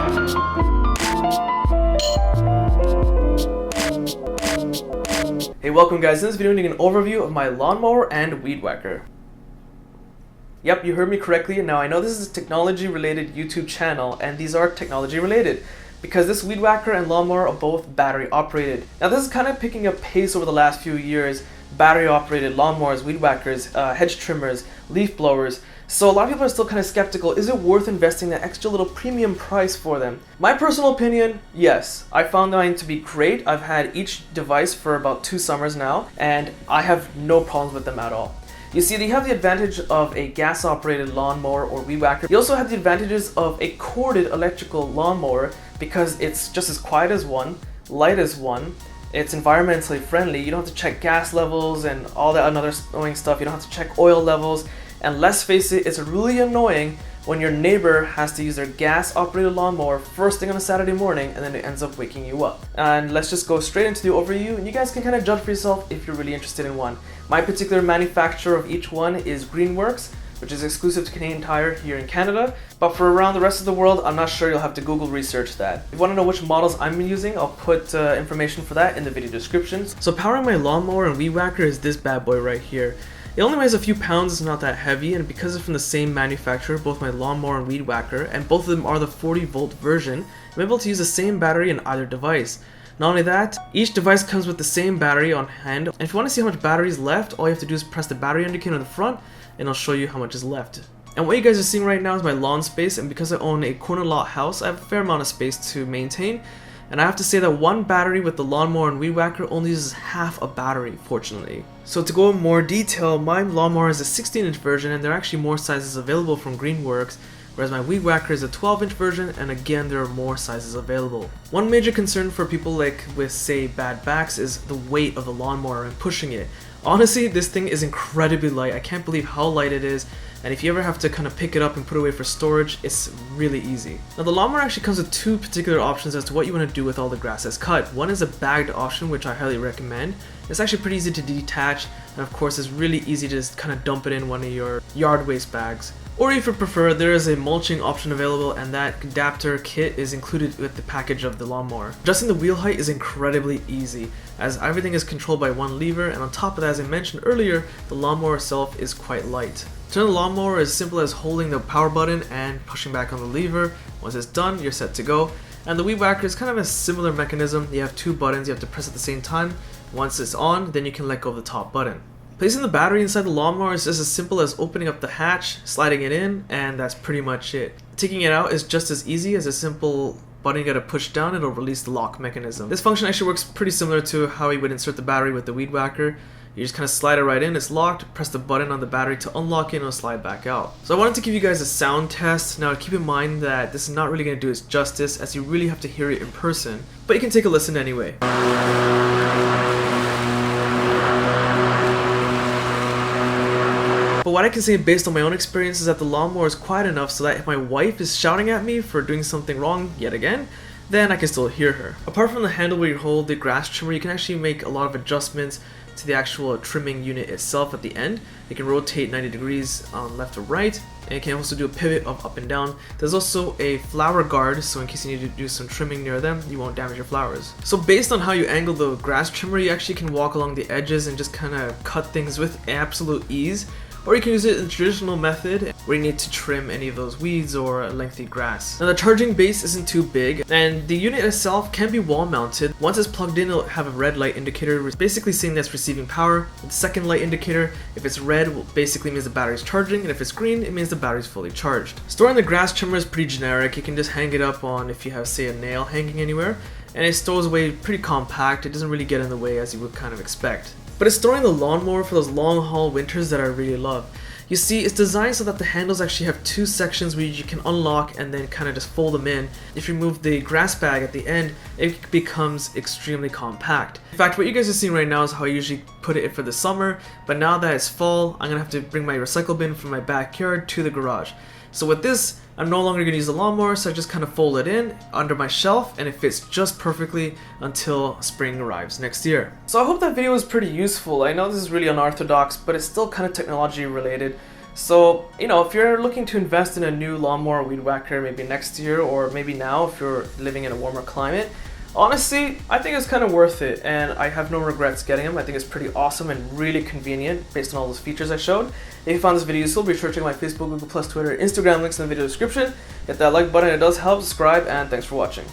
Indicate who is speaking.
Speaker 1: Hey, welcome guys. In this video I'm doing an overview of my lawnmower and weed whacker. Yep, you heard me correctly. Now I know this is a technology related YouTube channel and these are technology related because this weed whacker and lawnmower are both battery operated. Now this is kind of picking up pace over the last few years. Battery operated lawnmowers, weed whackers, hedge trimmers, leaf blowers. So a lot of people are still kind of skeptical. Is it worth investing that extra little premium price for them? My personal opinion, yes. I found mine to be great. I've had each device for about 2 summers now, and I have no problems with them at all. You see, they have the advantage of a gas-operated lawnmower or weed whacker. You also have the advantages of a corded electrical lawnmower because it's just as quiet as one, light as one. It's environmentally friendly. You don't have to check gas levels and all that other annoying stuff. You don't have to check oil levels. And let's face it, it's really annoying when your neighbor has to use their gas-operated lawnmower first thing on a Saturday morning and then it ends up waking you up. And let's just go straight into the overview and you guys can kind of judge for yourself if you're really interested in one. My particular manufacturer of each one is Greenworks, which is exclusive to Canadian Tire here in Canada. But for around the rest of the world, I'm not sure. You'll have to Google research that. If you want to know which models I'm using, I'll put information for that in the video description. So powering my lawnmower and weed whacker is this bad boy right here. It only weighs a few pounds, it's not that heavy, and because it's from the same manufacturer, both my lawnmower and weed whacker, and both of them are the 40-volt version, I'm able to use the same battery in either device. Not only that, each device comes with the same battery on hand, and if you want to see how much battery is left, all you have to do is press the battery indicator on the front, and I'll show you how much is left. And what you guys are seeing right now is my lawn space, and because I own a corner lot house, I have a fair amount of space to maintain. And I have to say that one battery with the lawnmower and weed whacker only uses half a battery, fortunately. So to go in more detail, my lawnmower is a 16-inch version and there are actually more sizes available from Greenworks, whereas my weed whacker is a 12-inch version and again there are more sizes available. One major concern for people like with say bad backs is the weight of the lawnmower and pushing it. Honestly, this thing is incredibly light. I can't believe how light it is. And if you ever have to kind of pick it up and put it away for storage, it's really easy. Now the lawnmower actually comes with 2 particular options as to what you want to do with all the grass that's cut. One is a bagged option, which I highly recommend. It's actually pretty easy to detach, and of course it's really easy to just kind of dump it in one of your yard waste bags. Or if you prefer, there is a mulching option available and that adapter kit is included with the package of the lawnmower. Adjusting the wheel height is incredibly easy as everything is controlled by one lever, and on top of that, as I mentioned earlier, the lawnmower itself is quite light. Turning the lawnmower is as simple as holding the power button and pushing back on the lever. Once it's done, you're set to go. And the weed whacker is kind of a similar mechanism. You have 2 buttons you have to press at the same time. Once it's on, then you can let go of the top button. Placing the battery inside the lawnmower is just as simple as opening up the hatch, sliding it in, and that's pretty much it. Taking it out is just as easy as a simple button you gotta push down, it'll release the lock mechanism. This function actually works pretty similar to how you would insert the battery with the weed whacker. You just kind of slide it right in, it's locked, press the button on the battery to unlock it and it'll slide back out. So I wanted to give you guys a sound test. Now keep in mind that this is not really going to do it justice as you really have to hear it in person, but you can take a listen anyway. But what I can say based on my own experience is that the lawnmower is quiet enough so that if my wife is shouting at me for doing something wrong yet again, then I can still hear her. Apart from the handle where you hold the grass trimmer, you can actually make a lot of adjustments to the actual trimming unit itself at the end. You can rotate 90 degrees left to right, and you can also do a pivot of up and down. There's also a flower guard, so in case you need to do some trimming near them, you won't damage your flowers. So based on how you angle the grass trimmer, you actually can walk along the edges and just kind of cut things with absolute ease. Or you can use it in the traditional method where you need to trim any of those weeds or lengthy grass. Now the charging base isn't too big and the unit itself can be wall mounted. Once it's plugged in, it'll have a red light indicator, which is basically saying that's receiving power. The second light indicator, if it's red, basically means the battery's charging, and if it's green, it means the battery's fully charged. Storing the grass trimmer is pretty generic. You can just hang it up on if you have say a nail hanging anywhere, and it stores away pretty compact. It doesn't really get in the way as you would kind of expect. But it's storing the lawnmower for those long haul winters that I really love. You see, it's designed so that the handles actually have 2 sections where you can unlock and then kind of just fold them in. If you remove the grass bag at the end, it becomes extremely compact. In fact, what you guys are seeing right now is how I usually put it for the summer, but now that it's fall, I'm gonna have to bring my recycle bin from my backyard to the garage. So with this, I'm no longer going to use the lawnmower, so I just kind of fold it in under my shelf and it fits just perfectly until spring arrives next year. So I hope that video was pretty useful. I know this is really unorthodox, but it's still kind of technology related. So, if you're looking to invest in a new lawnmower or weed whacker maybe next year or maybe now if you're living in a warmer climate, honestly, I think it's kind of worth it, and I have no regrets getting them. I think it's pretty awesome and really convenient based on all those features I showed. If you found this video useful, be sure to check my Facebook, Google+, Twitter, Instagram links in the video description. Hit that like button, it does help. Subscribe, and thanks for watching.